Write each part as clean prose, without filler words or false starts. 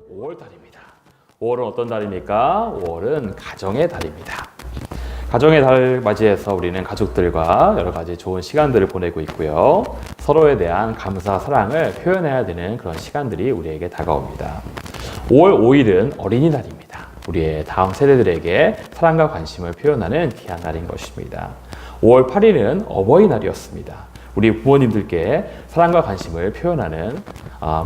5월달입니다. 5월은 어떤 달입니까? 5월은 가정의 달입니다. 가정의 달 맞이해서 우리는 가족들과 여러 가지 좋은 시간들을 보내고 있고요. 서로에 대한 감사, 사랑을 표현해야 되는 그런 시간들이 우리에게 다가옵니다. 5월 5일은 어린이날입니다. 우리의 다음 세대들에게 사랑과 관심을 표현하는 귀한 날인 것입니다. 5월 8일은 어버이날이었습니다. 우리 부모님들께 사랑과 관심을 표현하는,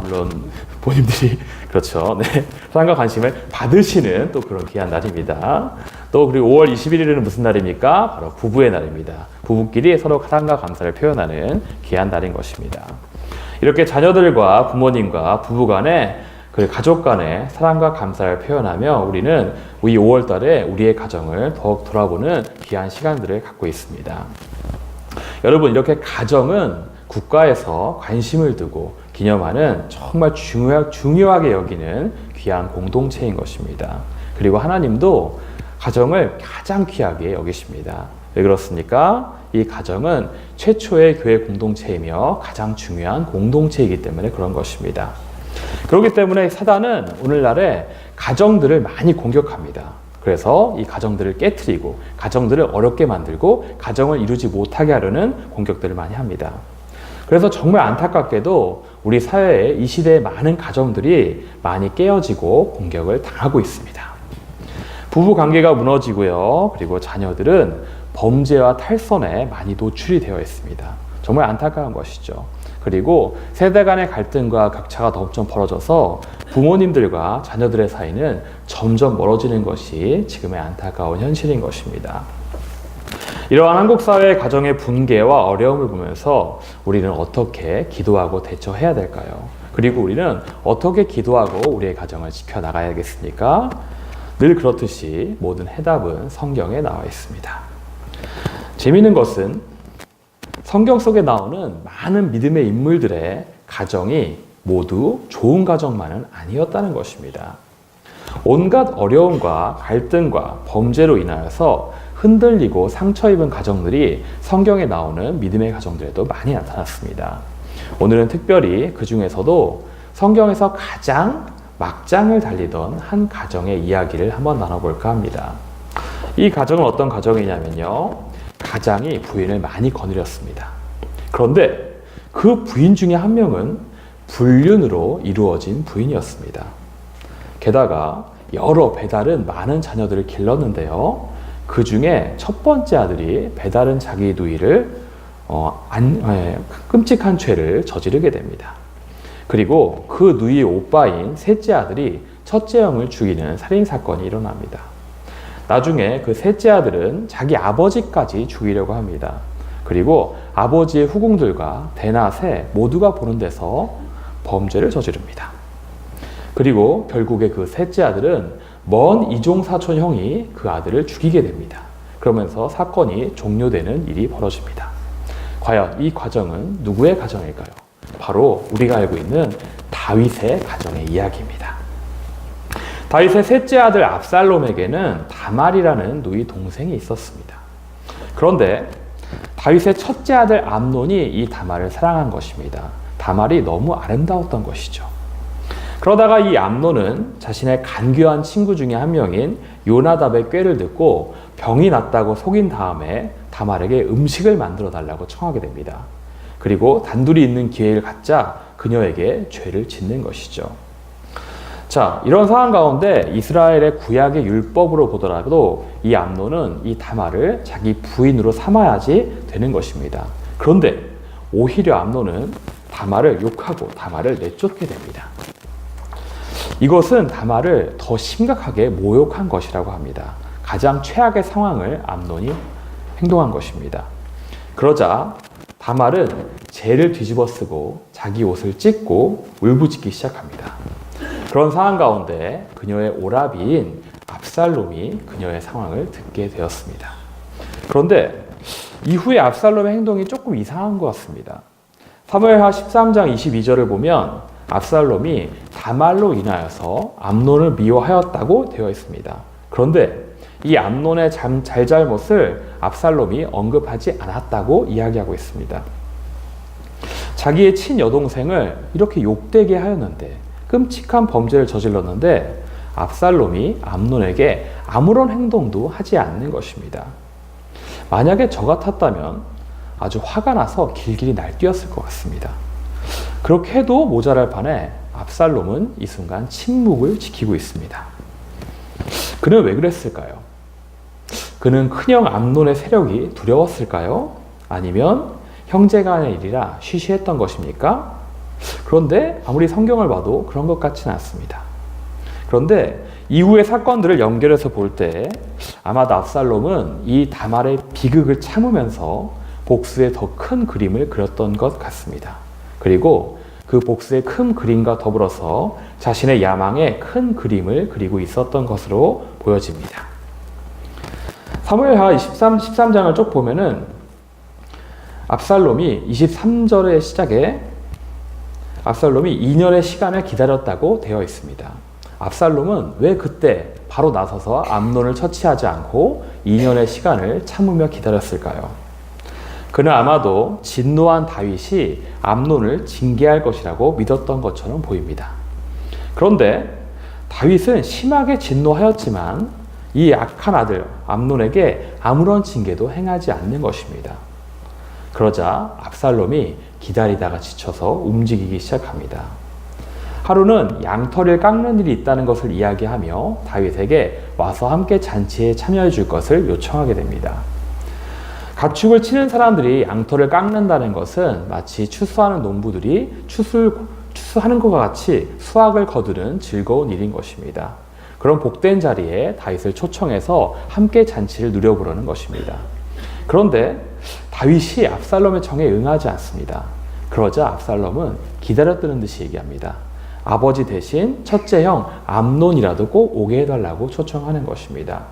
물론 부모님들이 그렇죠. 네, 사랑과 관심을 받으시는 또 그런 귀한 날입니다. 또 그리고 5월 21일은 무슨 날입니까? 바로 부부의 날입니다. 부부끼리 서로 사랑과 감사를 표현하는 귀한 날인 것입니다. 이렇게 자녀들과 부모님과 부부 간에 그 가족 간의 사랑과 감사를 표현하며 우리는 이 5월 달에 우리의 가정을 더욱 돌아보는 귀한 시간들을 갖고 있습니다. 여러분, 이렇게 가정은 국가에서 관심을 두고 기념하는 정말 중요하게 여기는 귀한 공동체인 것입니다. 그리고 하나님도 가정을 가장 귀하게 여기십니다. 왜 그렇습니까? 이 가정은 최초의 교회 공동체이며 가장 중요한 공동체이기 때문에 그런 것입니다. 그렇기 때문에 사단은 오늘날에 가정들을 많이 공격합니다. 그래서 이 가정들을 깨트리고 가정들을 어렵게 만들고 가정을 이루지 못하게 하려는 공격들을 많이 합니다. 그래서 정말 안타깝게도 우리 사회에 이 시대의 많은 가정들이 많이 깨어지고 공격을 당하고 있습니다. 부부 관계가 무너지고요. 그리고 자녀들은 범죄와 탈선에 많이 노출이 되어 있습니다. 정말 안타까운 것이죠. 그리고 세대 간의 갈등과 격차가 점점 벌어져서 부모님들과 자녀들의 사이는 점점 멀어지는 것이 지금의 안타까운 현실인 것입니다. 이러한 한국 사회의 가정의 붕괴와 어려움을 보면서 우리는 어떻게 기도하고 대처해야 될까요? 그리고 우리는 어떻게 기도하고 우리의 가정을 지켜나가야겠습니까? 늘 그렇듯이 모든 해답은 성경에 나와 있습니다. 재미있는 것은 성경 속에 나오는 많은 믿음의 인물들의 가정이 모두 좋은 가정만은 아니었다는 것입니다. 온갖 어려움과 갈등과 범죄로 인하여서 흔들리고 상처 입은 가정들이 성경에 나오는 믿음의 가정들에도 많이 나타났습니다. 오늘은 특별히 그 중에서도 성경에서 가장 막장을 달리던 한 가정의 이야기를 한번 나눠볼까 합니다. 이 가정은 어떤 가정이냐면요. 가장이 부인을 많이 거느렸습니다. 그런데 그 부인 중에 한 명은 불륜으로 이루어진 부인이었습니다. 게다가 여러 배다른 많은 자녀들을 길렀는데요. 그 중에 첫 번째 아들이 배다른 자기 누이를 끔찍한 죄를 저지르게 됩니다. 그리고 그 누이의 오빠인 셋째 아들이 첫째 형을 죽이는 살인사건이 일어납니다. 나중에 그 셋째 아들은 자기 아버지까지 죽이려고 합니다. 그리고 아버지의 후궁들과 대낮에 모두가 보는 데서 범죄를 저지릅니다. 그리고 결국에 그 셋째 아들은 먼 이종사촌 형이 그 아들을 죽이게 됩니다. 그러면서 사건이 종료되는 일이 벌어집니다. 과연 이 과정은 누구의 가정일까요? 바로 우리가 알고 있는 다윗의 가정의 이야기입니다. 다윗의 셋째 아들 압살롬에게는 다말이라는 누이 동생이 있었습니다. 그런데 다윗의 첫째 아들 암논이 이 다말을 사랑한 것입니다. 다말이 너무 아름다웠던 것이죠. 그러다가 이 암논은 자신의 간교한 친구 중에 한 명인 요나답의 꾀를 듣고 병이 났다고 속인 다음에 다말에게 음식을 만들어 달라고 청하게 됩니다. 그리고 단둘이 있는 기회를 갖자 그녀에게 죄를 짓는 것이죠. 자, 이런 상황 가운데 이스라엘의 구약의 율법으로 보더라도 이 암논은 이 다말을 자기 부인으로 삼아야지 되는 것입니다. 그런데 오히려 암논은 다말을 욕하고 다말을 내쫓게 됩니다. 이것은 다말을 더 심각하게 모욕한 것이라고 합니다. 가장 최악의 상황을 암논이 행동한 것입니다. 그러자 다말은 재를 뒤집어 쓰고 자기 옷을 찢고 울부짖기 시작합니다. 그런 상황 가운데 그녀의 오라비인 압살롬이 그녀의 상황을 듣게 되었습니다. 그런데 이후에 압살롬의 행동이 조금 이상한 것 같습니다. 사무엘하 13장 22절을 보면 압살롬이 다말로 인하여서 암논을 미워하였다고 되어 있습니다. 그런데 이 암논의 잘잘못을 압살롬이 언급하지 않았다고 이야기하고 있습니다. 자기의 친여동생을 이렇게 욕되게 하였는데 끔찍한 범죄를 저질렀는데 압살롬이 암논에게 아무런 행동도 하지 않는 것입니다. 만약에 저 같았다면 아주 화가 나서 길길이 날뛰었을 것 같습니다. 그렇게 해도 모자랄 판에 압살롬은 이 순간 침묵을 지키고 있습니다. 그는 왜 그랬을까요? 그는 큰형 암논의 세력이 두려웠을까요? 아니면 형제간의 일이라 쉬쉬했던 것입니까? 그런데 아무리 성경을 봐도 그런 것 같지는 않습니다. 그런데 이후의 사건들을 연결해서 볼 때 아마도 압살롬은 이 다말의 비극을 참으면서 복수의 더 큰 그림을 그렸던 것 같습니다. 그리고 그 복수의 큰 그림과 더불어서 자신의 야망의 큰 그림을 그리고 있었던 것으로 보여집니다. 사무엘하 13장을 쭉 보면은 압살롬이 23절의 시작에 압살롬이 2년의 시간을 기다렸다고 되어 있습니다. 압살롬은 왜 그때 바로 나서서 암논을 처치하지 않고 2년의 시간을 참으며 기다렸을까요? 그는 아마도 진노한 다윗이 암논을 징계할 것이라고 믿었던 것처럼 보입니다. 그런데 다윗은 심하게 진노하였지만 이 악한 아들 암논에게 아무런 징계도 행하지 않는 것입니다. 그러자 압살롬이 기다리다가 지쳐서 움직이기 시작합니다. 하루는 양털을 깎는 일이 있다는 것을 이야기하며 다윗에게 와서 함께 잔치에 참여해 줄 것을 요청하게 됩니다. 가축을 치는 사람들이 양털을 깎는다는 것은 마치 추수하는 농부들이 추수하는 것과 같이 수확을 거두는 즐거운 일인 것입니다. 그런 복된 자리에 다윗을 초청해서 함께 잔치를 누려보려는 것입니다. 그런데 다윗이 압살롬의 청에 응하지 않습니다. 그러자 압살롬은 기다렸다는 듯이 얘기합니다. 아버지 대신 첫째 형 암논이라도 꼭 오게 해달라고 초청하는 것입니다.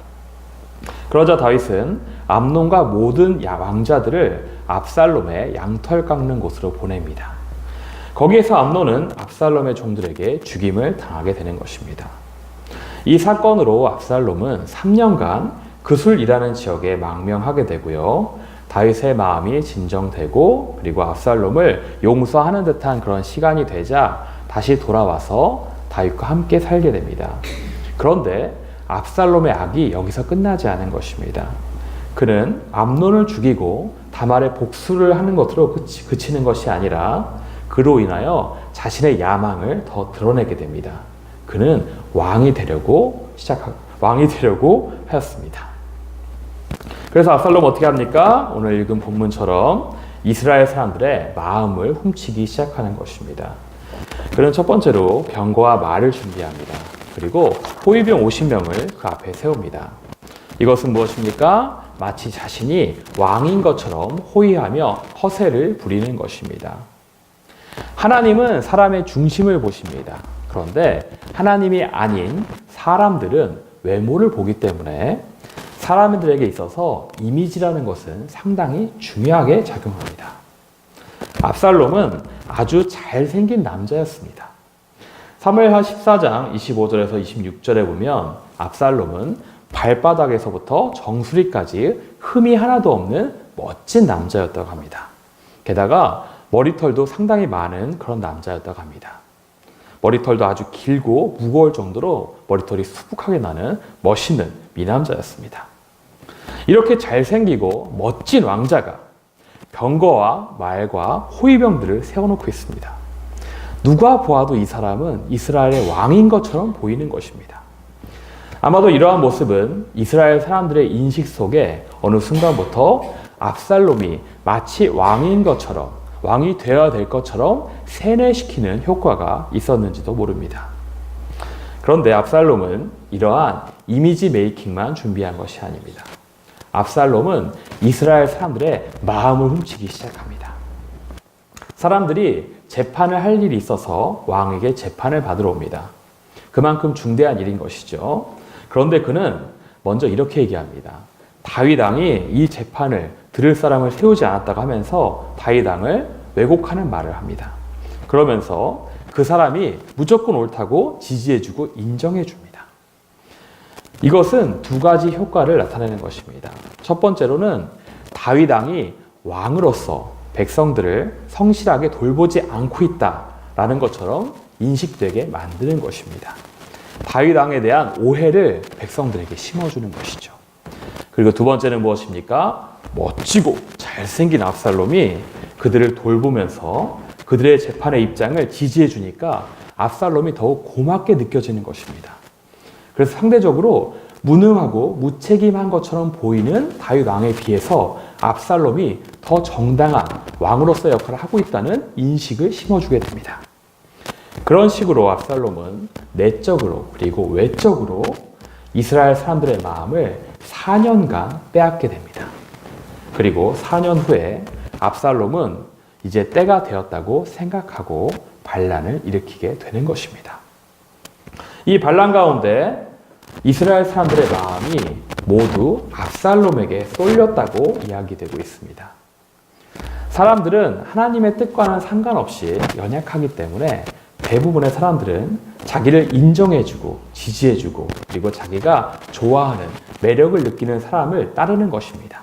그러자 다윗은 암논과 모든 왕자들을 압살롬의 양털 깎는 곳으로 보냅니다. 거기에서 암논은 압살롬의 종들에게 죽임을 당하게 되는 것입니다. 이 사건으로 압살롬은 3년간 그술이라는 지역에 망명하게 되고요. 다윗의 마음이 진정되고 그리고 압살롬을 용서하는 듯한 그런 시간이 되자 다시 돌아와서 다윗과 함께 살게 됩니다. 그런데 압살롬의 악이 여기서 끝나지 않은 것입니다. 그는 암논을 죽이고 다말의 복수를 하는 것으로 그치는 것이 아니라 그로 인하여 자신의 야망을 더 드러내게 됩니다. 그는 왕이 되려고 하였습니다. 그래서 압살롬은 어떻게 합니까? 오늘 읽은 본문처럼 이스라엘 사람들의 마음을 훔치기 시작하는 것입니다. 그는 첫 번째로 병거와 말을 준비합니다. 그리고 호위병 50명을 그 앞에 세웁니다. 이것은 무엇입니까? 마치 자신이 왕인 것처럼 호위하며 허세를 부리는 것입니다. 하나님은 사람의 중심을 보십니다. 그런데 하나님이 아닌 사람들은 외모를 보기 때문에 사람들에게 있어서 이미지라는 것은 상당히 중요하게 작용합니다. 압살롬은 아주 잘생긴 남자였습니다. 사무엘하 14장 25절에서 26절에 보면 압살롬은 발바닥에서부터 정수리까지 흠이 하나도 없는 멋진 남자였다고 합니다. 게다가 머리털도 상당히 많은 그런 남자였다고 합니다. 머리털도 아주 길고 무거울 정도로 머리털이 수북하게 나는 멋있는 미남자였습니다. 이렇게 잘생기고 멋진 왕자가 병거와 말과 호위병들을 세워놓고 있습니다. 누가 보아도 이 사람은 이스라엘의 왕인 것처럼 보이는 것입니다. 아마도 이러한 모습은 이스라엘 사람들의 인식 속에 어느 순간부터 압살롬이 마치 왕인 것처럼, 왕이 되어야 될 것처럼 세뇌시키는 효과가 있었는지도 모릅니다. 그런데 압살롬은 이러한 이미지 메이킹만 준비한 것이 아닙니다. 압살롬은 이스라엘 사람들의 마음을 훔치기 시작합니다. 사람들이 재판을 할 일이 있어서 왕에게 재판을 받으러 옵니다. 그만큼 중대한 일인 것이죠. 그런데 그는 먼저 이렇게 얘기합니다. 다윗 왕이 이 재판을 들을 사람을 세우지 않았다고 하면서 다윗 왕을 왜곡하는 말을 합니다. 그러면서 그 사람이 무조건 옳다고 지지해주고 인정해줍니다. 이것은 두 가지 효과를 나타내는 것입니다. 첫 번째로는 다윗 왕이 왕으로서 백성들을 성실하게 돌보지 않고 있다라는 것처럼 인식되게 만드는 것입니다. 다윗 왕에 대한 오해를 백성들에게 심어주는 것이죠. 그리고 두 번째는 무엇입니까? 멋지고 잘생긴 압살롬이 그들을 돌보면서 그들의 재판의 입장을 지지해 주니까 압살롬이 더욱 고맙게 느껴지는 것입니다. 그래서 상대적으로 무능하고 무책임한 것처럼 보이는 다윗 왕에 비해서 압살롬이 더 정당한 왕으로서의 역할을 하고 있다는 인식을 심어주게 됩니다. 그런 식으로 압살롬은 내적으로 그리고 외적으로 이스라엘 사람들의 마음을 4년간 빼앗게 됩니다. 그리고 4년 후에 압살롬은 이제 때가 되었다고 생각하고 반란을 일으키게 되는 것입니다. 이 반란 가운데 이스라엘 사람들의 마음이 모두 압살롬에게 쏠렸다고 이야기되고 있습니다. 사람들은 하나님의 뜻과는 상관없이 연약하기 때문에 대부분의 사람들은 자기를 인정해주고 지지해주고 그리고 자기가 좋아하는 매력을 느끼는 사람을 따르는 것입니다.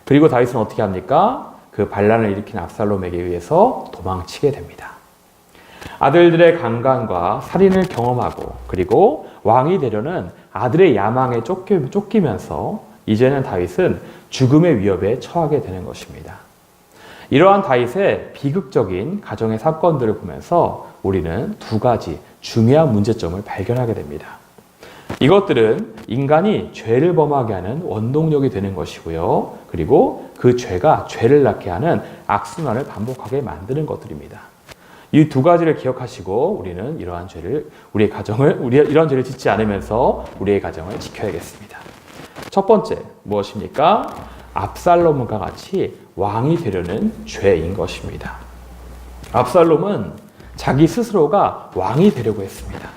그리고 다윗은 어떻게 합니까? 그 반란을 일으킨 압살롬에게 의해서 도망치게 됩니다. 아들들의 강간과 살인을 경험하고 그리고 왕이 되려는 아들의 야망에 쫓기면서 이제는 다윗은 죽음의 위협에 처하게 되는 것입니다. 이러한 다윗의 비극적인 가정의 사건들을 보면서 우리는 두 가지 중요한 문제점을 발견하게 됩니다. 이것들은 인간이 죄를 범하게 하는 원동력이 되는 것이고요. 그리고 그 죄가 죄를 낳게 하는 악순환을 반복하게 만드는 것들입니다. 이 두 가지를 기억하시고 우리는 이러한 죄를 이런 죄를 짓지 않으면서 우리의 가정을 지켜야겠습니다. 첫 번째 무엇입니까? 압살롬과 같이 왕이 되려는 죄인 것입니다. 압살롬은 자기 스스로가 왕이 되려고 했습니다.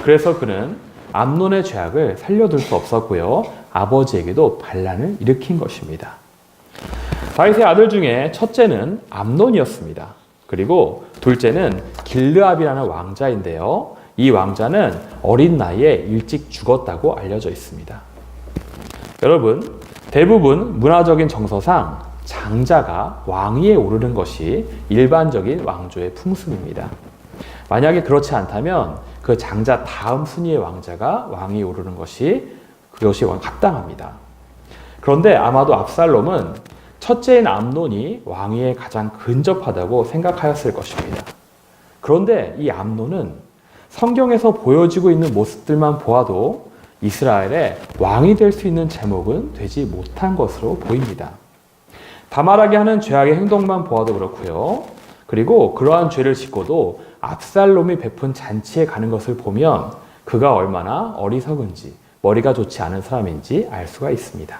그래서 그는 암논의 죄악을 살려둘 수 없었고요. 아버지에게도 반란을 일으킨 것입니다. 다윗의 아들 중에 첫째는 암논이었습니다. 그리고 둘째는 길르압이라는 왕자인데요. 이 왕자는 어린 나이에 일찍 죽었다고 알려져 있습니다. 여러분, 대부분 문화적인 정서상 장자가 왕위에 오르는 것이 일반적인 왕조의 풍습입니다. 만약에 그렇지 않다면 그 장자 다음 순위의 왕자가 왕위에 오르는 그것이 합당합니다. 그런데 아마도 압살롬은 첫째인 암논이 왕위에 가장 근접하다고 생각하였을 것입니다. 그런데 이 암논은 성경에서 보여지고 있는 모습들만 보아도 이스라엘의 왕이 될 수 있는 제목은 되지 못한 것으로 보입니다. 다말하게 하는 죄악의 행동만 보아도 그렇고요. 그리고 그러한 죄를 짓고도 압살롬이 베푼 잔치에 가는 것을 보면 그가 얼마나 어리석은지 머리가 좋지 않은 사람인지 알 수가 있습니다.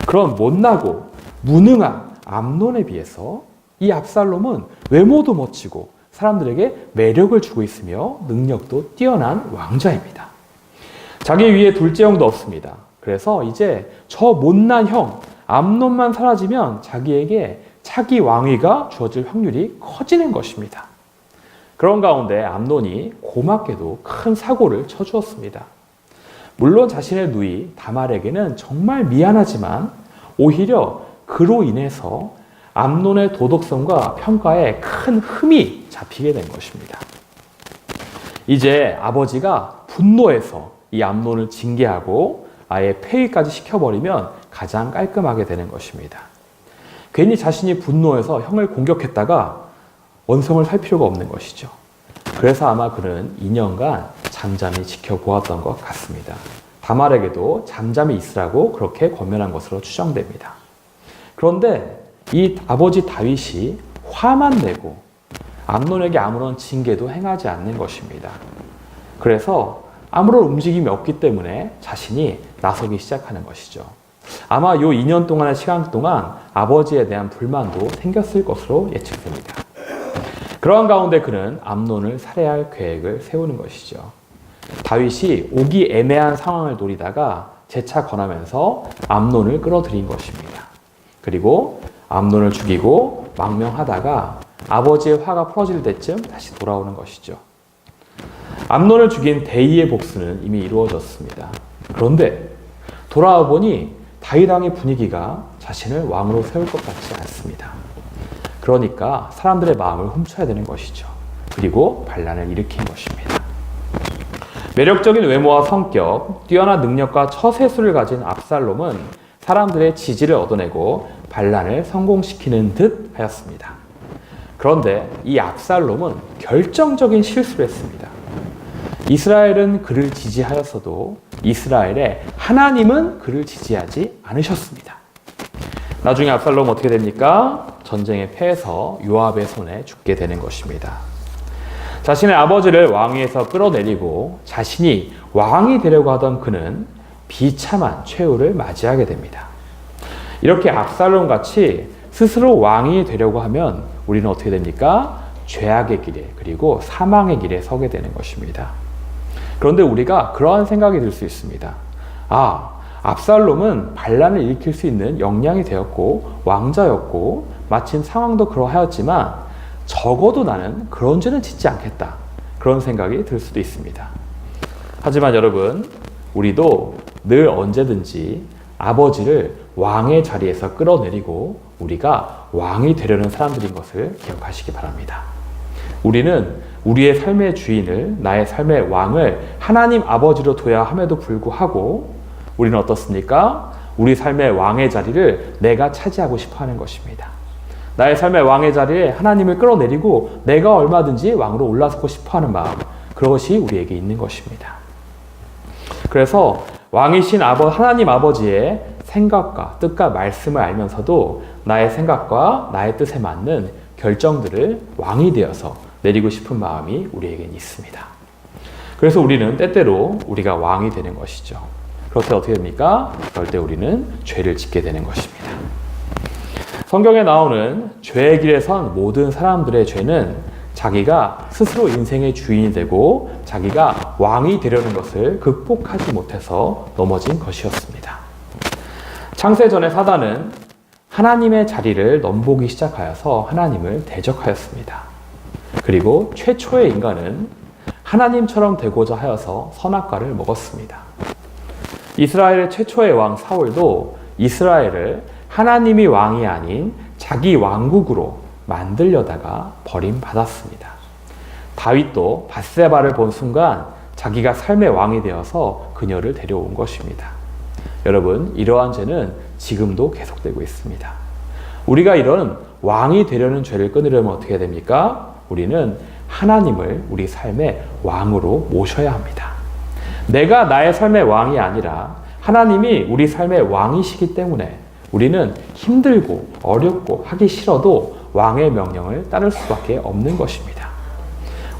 그런 못나고 무능한 암논에 비해서 이 압살롬은 외모도 멋지고 사람들에게 매력을 주고 있으며 능력도 뛰어난 왕자입니다. 자기 위에 둘째 형도 없습니다. 그래서 이제 저 못난 형 암논만 사라지면 자기에게 차기 왕위가 주어질 확률이 커지는 것입니다. 그런 가운데 암논이 고맙게도 큰 사고를 쳐주었습니다. 물론 자신의 누이 다말에게는 정말 미안하지만 오히려 그로 인해서 암논의 도덕성과 평가에 큰 흠이 잡히게 된 것입니다. 이제 아버지가 분노해서 이 암논을 징계하고 아예 폐위까지 시켜버리면 가장 깔끔하게 되는 것입니다. 괜히 자신이 분노해서 형을 공격했다가 원성을 살 필요가 없는 것이죠. 그래서 아마 그는 2년간 잠잠히 지켜보았던 것 같습니다. 다말에게도 잠잠히 있으라고 그렇게 권면한 것으로 추정됩니다. 그런데 이 아버지 다윗이 화만 내고 암논에게 아무런 징계도 행하지 않는 것입니다. 그래서 아무런 움직임이 없기 때문에 자신이 나서기 시작하는 것이죠. 아마 이 2년 동안의 시간 동안 아버지에 대한 불만도 생겼을 것으로 예측됩니다. 그러한 가운데 그는 암논을 살해할 계획을 세우는 것이죠. 다윗이 오기 애매한 상황을 노리다가 재차 권하면서 암논을 끌어들인 것입니다. 그리고 암논을 죽이고 망명하다가 아버지의 화가 풀어질 때쯤 다시 돌아오는 것이죠. 암논을 죽인 대의의 복수는 이미 이루어졌습니다. 그런데 돌아와 보니 다윗 왕의 분위기가 자신을 왕으로 세울 것 같지 않습니다. 그러니까 사람들의 마음을 훔쳐야 되는 것이죠. 그리고 반란을 일으킨 것입니다. 매력적인 외모와 성격, 뛰어난 능력과 처세술을 가진 압살롬은 사람들의 지지를 얻어내고 반란을 성공시키는 듯 하였습니다. 그런데 이 압살롬은 결정적인 실수를 했습니다. 이스라엘은 그를 지지하였어도 이스라엘의 하나님은 그를 지지하지 않으셨습니다. 나중에 압살롬은 어떻게 됩니까? 전쟁에 패해서 요압의 손에 죽게 되는 것입니다. 자신의 아버지를 왕위에서 끌어내리고 자신이 왕이 되려고 하던 그는 비참한 최후를 맞이하게 됩니다. 이렇게 압살롬 같이 스스로 왕이 되려고 하면 우리는 어떻게 됩니까? 죄악의 길에 그리고 사망의 길에 서게 되는 것입니다. 그런데 우리가 그러한 생각이 들 수 있습니다. 압살롬은 반란을 일으킬 수 있는 역량이 되었고 왕자였고 마침 상황도 그러하였지만 적어도 나는 그런 죄는 짓지 않겠다. 그런 생각이 들 수도 있습니다. 하지만 여러분, 우리도 늘 언제든지 아버지를 왕의 자리에서 끌어내리고 우리가 왕이 되려는 사람들인 것을 기억하시기 바랍니다. 우리는 우리의 삶의 주인을, 나의 삶의 왕을 하나님 아버지로 둬야 함에도 불구하고 우리는 어떻습니까? 우리 삶의 왕의 자리를 내가 차지하고 싶어 하는 것입니다. 나의 삶의 왕의 자리에 하나님을 끌어내리고 내가 얼마든지 왕으로 올라서고 싶어 하는 마음, 그것이 우리에게 있는 것입니다. 그래서 왕이신 하나님 아버지의 생각과 뜻과 말씀을 알면서도 나의 생각과 나의 뜻에 맞는 결정들을 왕이 되어서 내리고 싶은 마음이 우리에겐 있습니다. 그래서 우리는 때때로 우리가 왕이 되는 것이죠. 그럴 때 어떻게 됩니까? 그럴 때 우리는 죄를 짓게 되는 것입니다. 성경에 나오는 죄의 길에 선 모든 사람들의 죄는 자기가 스스로 인생의 주인이 되고 자기가 왕이 되려는 것을 극복하지 못해서 넘어진 것이었습니다. 창세전에 사단은 하나님의 자리를 넘보기 시작하여서 하나님을 대적하였습니다. 그리고 최초의 인간은 하나님처럼 되고자 하여서 선악과를 먹었습니다. 이스라엘의 최초의 왕 사울도 이스라엘을 하나님이 왕이 아닌 자기 왕국으로 만들려다가 버림받았습니다. 다윗도 밧세바를 본 순간 자기가 삶의 왕이 되어서 그녀를 데려온 것입니다. 여러분, 이러한 죄는 지금도 계속되고 있습니다. 우리가 이런 왕이 되려는 죄를 끊으려면 어떻게 됩니까? 우리는 하나님을 우리 삶의 왕으로 모셔야 합니다. 내가 나의 삶의 왕이 아니라 하나님이 우리 삶의 왕이시기 때문에 우리는 힘들고 어렵고 하기 싫어도 왕의 명령을 따를 수밖에 없는 것입니다.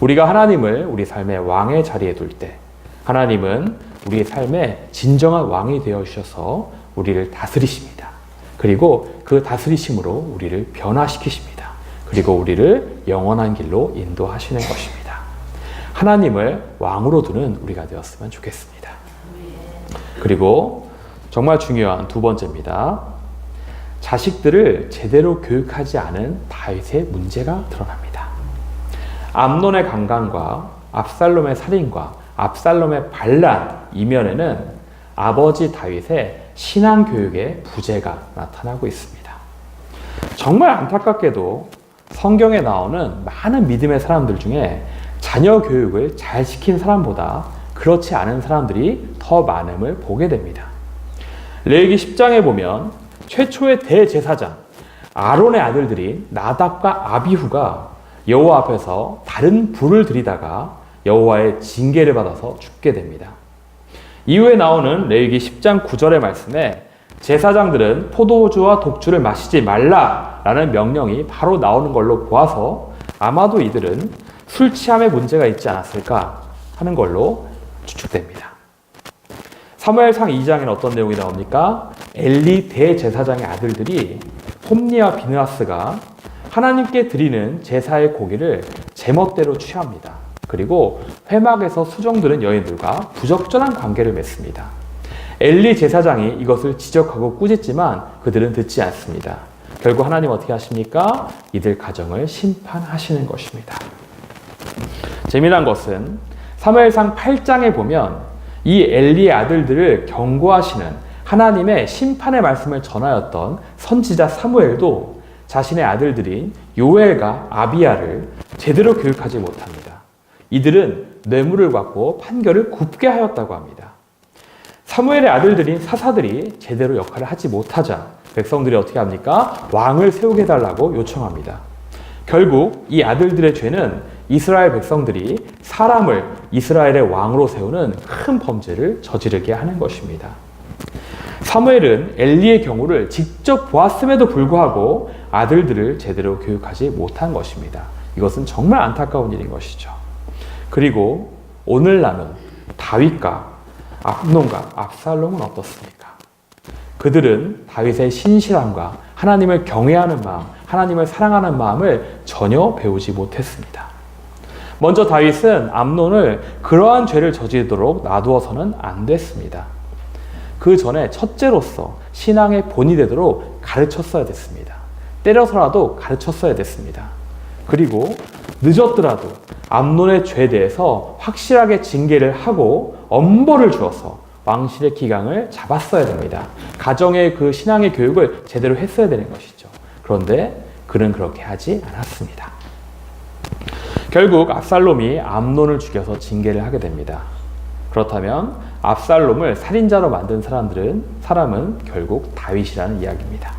우리가 하나님을 우리 삶의 왕의 자리에 둘 때 하나님은 우리의 삶의 진정한 왕이 되어 주셔서 우리를 다스리십니다. 그리고 그 다스리심으로 우리를 변화시키십니다. 그리고 우리를 영원한 길로 인도하시는 것입니다. 하나님을 왕으로 두는 우리가 되었으면 좋겠습니다. 그리고 정말 중요한 두 번째입니다. 자식들을 제대로 교육하지 않은 다윗의 문제가 드러납니다. 암논의 강간과 압살롬의 살인과 압살롬의 반란 이면에는 아버지 다윗의 신앙교육의 부재가 나타나고 있습니다. 정말 안타깝게도 성경에 나오는 많은 믿음의 사람들 중에 자녀 교육을 잘 시킨 사람보다 그렇지 않은 사람들이 더 많음을 보게 됩니다. 레위기 10장에 보면 최초의 대제사장 아론의 아들들인 나답과 아비후가 여호와 앞에서 다른 불을 들이다가 여호와의 징계를 받아서 죽게 됩니다. 이후에 나오는 레위기 10장 9절의 말씀에 제사장들은 포도주와 독주를 마시지 말라라는 명령이 바로 나오는 걸로 보아서 아마도 이들은 술 취함에 문제가 있지 않았을까 하는 걸로 추측됩니다. 사무엘상 2장에는 어떤 내용이 나옵니까? 엘리 대제사장의 아들들이 홈니와 비느하스가 하나님께 드리는 제사의 고기를 제멋대로 취합니다. 그리고 회막에서 수정드는 여인들과 부적절한 관계를 맺습니다. 엘리 제사장이 이것을 지적하고 꾸짖지만 그들은 듣지 않습니다. 결국 하나님 어떻게 하십니까? 이들 가정을 심판하시는 것입니다. 재미난 것은 사무엘상 8장에 보면 이 엘리의 아들들을 경고하시는 하나님의 심판의 말씀을 전하였던 선지자 사무엘도 자신의 아들들인 요엘과 아비야를 제대로 교육하지 못합니다. 이들은 뇌물을 받고 판결을 굽게 하였다고 합니다. 사무엘의 아들들인 사사들이 제대로 역할을 하지 못하자 백성들이 어떻게 합니까? 왕을 세우게 해달라고 요청합니다. 결국 이 아들들의 죄는 이스라엘 백성들이 사람을 이스라엘의 왕으로 세우는 큰 범죄를 저지르게 하는 것입니다. 사무엘은 엘리의 경우를 직접 보았음에도 불구하고 아들들을 제대로 교육하지 못한 것입니다. 이것은 정말 안타까운 일인 것이죠. 그리고 오늘날은 다윗과 압논과 압살롬은 어떻습니까? 그들은 다윗의 신실함과 하나님을 경외하는 마음, 하나님을 사랑하는 마음을 전혀 배우지 못했습니다. 먼저 다윗은 압논을 그러한 죄를 저지르도록 놔두어서는 안 됐습니다. 그 전에 첫째로서 신앙의 본이 되도록 가르쳤어야 됐습니다. 때려서라도 가르쳤어야 됐습니다. 그리고 늦었더라도 압논의 죄에 대해서 확실하게 징계를 하고 엄벌을 주어서 왕실의 기강을 잡았어야 됩니다. 가정의 그 신앙의 교육을 제대로 했어야 되는 것이죠. 그런데 그는 그렇게 하지 않았습니다. 결국 압살롬이 압논을 죽여서 징계를 하게 됩니다. 그렇다면 압살롬을 살인자로 만든 사람은 결국 다윗이라는 이야기입니다.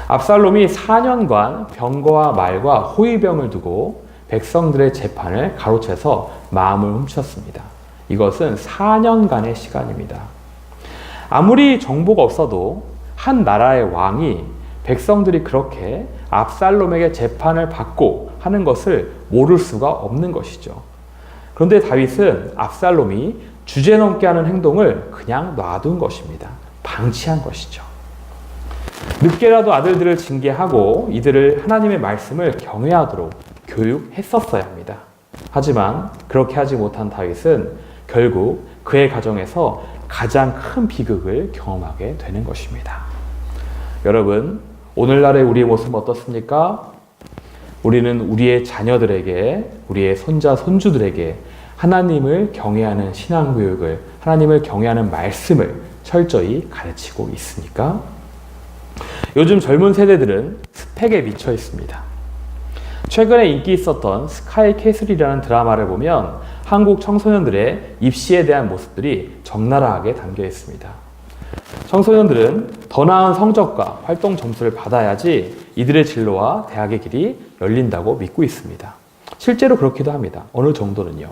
압살롬이 4년간 병거와 말과 호위병을 두고 백성들의 재판을 가로채서 마음을 훔쳤습니다. 이것은 4년간의 시간입니다. 아무리 정보가 없어도 한 나라의 왕이 백성들이 그렇게 압살롬에게 재판을 받고 하는 것을 모를 수가 없는 것이죠. 그런데 다윗은 압살롬이 주제넘게 하는 행동을 그냥 놔둔 것입니다. 방치한 것이죠. 늦게라도 아들들을 징계하고 이들을 하나님의 말씀을 경외하도록 교육했었어야 합니다. 하지만 그렇게 하지 못한 다윗은 결국 그의 가정에서 가장 큰 비극을 경험하게 되는 것입니다. 여러분, 오늘날의 우리의 모습은 어떻습니까? 우리는 우리의 자녀들에게, 우리의 손자, 손주들에게 하나님을 경외하는 신앙교육을, 하나님을 경외하는 말씀을 철저히 가르치고 있습니까? 요즘 젊은 세대들은 스펙에 미쳐 있습니다. 최근에 인기 있었던 스카이 캐슬이라는 드라마를 보면 한국 청소년들의 입시에 대한 모습들이 적나라하게 담겨 있습니다. 청소년들은 더 나은 성적과 활동 점수를 받아야지 이들의 진로와 대학의 길이 열린다고 믿고 있습니다. 실제로 그렇기도 합니다. 어느 정도는요.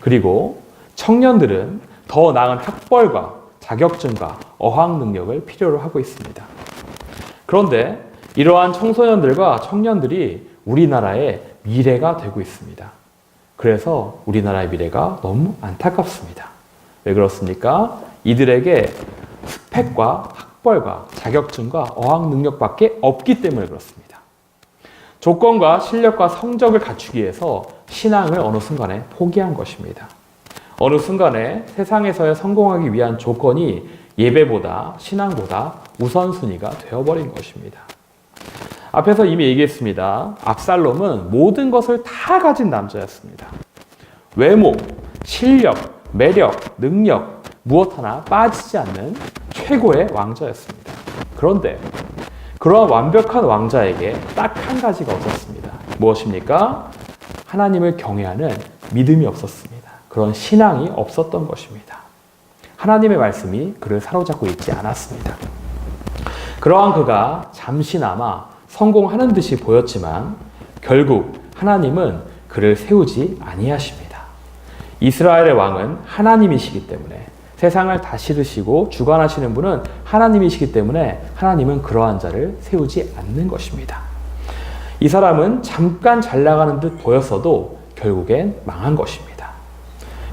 그리고 청년들은 더 나은 학벌과 자격증과 어학 능력을 필요로 하고 있습니다. 그런데 이러한 청소년들과 청년들이 우리나라의 미래가 되고 있습니다. 그래서 우리나라의 미래가 너무 안타깝습니다. 왜 그렇습니까? 이들에게 스펙과 학벌과 자격증과 어학 능력밖에 없기 때문에 그렇습니다. 조건과 실력과 성적을 갖추기 위해서 신앙을 어느 순간에 포기한 것입니다. 어느 순간에 세상에서의 성공하기 위한 조건이 예배보다 신앙보다 우선순위가 되어버린 것입니다. 앞에서 이미 얘기했습니다. 압살롬은 모든 것을 다 가진 남자였습니다. 외모, 실력, 매력, 능력 무엇 하나 빠지지 않는 최고의 왕자였습니다. 그런데 그러한 완벽한 왕자에게 딱 한 가지가 없었습니다. 무엇입니까? 하나님을 경외하는 믿음이 없었습니다. 그런 신앙이 없었던 것입니다. 하나님의 말씀이 그를 사로잡고 있지 않았습니다. 그러한 그가 잠시나마 성공하는 듯이 보였지만 결국 하나님은 그를 세우지 아니하십니다. 이스라엘의 왕은 하나님이시기 때문에, 세상을 다스리시고 주관하시는 분은 하나님이시기 때문에 하나님은 그러한 자를 세우지 않는 것입니다. 이 사람은 잠깐 잘 나가는 듯 보였어도 결국엔 망한 것입니다.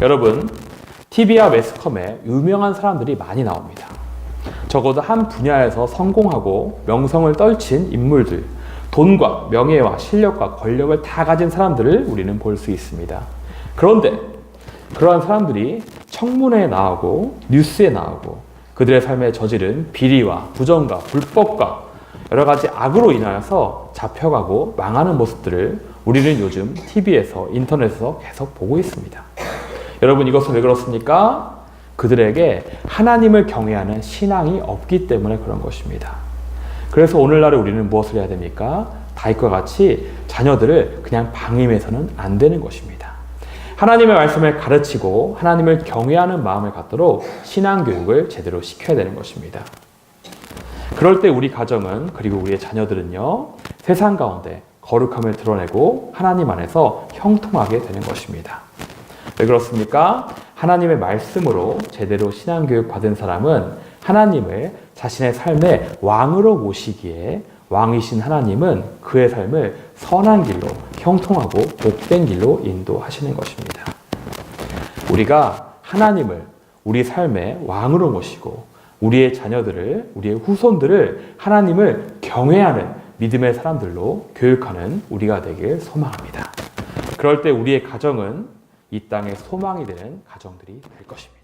여러분, TV와 매스컴에 유명한 사람들이 많이 나옵니다. 적어도 한 분야에서 성공하고 명성을 떨친 인물들, 돈과 명예와 실력과 권력을 다 가진 사람들을 우리는 볼 수 있습니다. 그런데 그러한 사람들이 청문회에 나오고 뉴스에 나오고 그들의 삶에 저지른 비리와 부정과 불법과 여러 가지 악으로 인하여서 잡혀가고 망하는 모습들을 우리는 요즘 TV에서, 인터넷에서 계속 보고 있습니다. 여러분, 이것은 왜 그래서 오늘날에 우리는 무엇을 해야 됩니까? 다윗과 같이 자녀들을 그냥 방임해서는 안 되는 것입니다. 하나님의 말씀을 가르치고 하나님을 경외하는 마음을 갖도록 신앙교육을 제대로 시켜야 되는 것입니다. 그럴 때 우리 가정은, 그리고 우리의 자녀들은요, 세상 가운데 거룩함을 드러내고 하나님 안에서 형통하게 되는 것입니다. 왜 그렇습니까? 하나님의 말씀으로 제대로 신앙교육 받은 사람은 하나님을 자신의 삶의 왕으로 모시기에 왕이신 하나님은 그의 삶을 선한 길로, 형통하고 복된 길로 인도하시는 것입니다. 우리가 하나님을 우리 삶의 왕으로 모시고 우리의 자녀들을, 우리의 후손들을 하나님을 경외하는 믿음의 사람들로 교육하는 우리가 되길 소망합니다. 그럴 때 우리의 가정은 이 땅의 소망이 되는 가정들이 될 것입니다.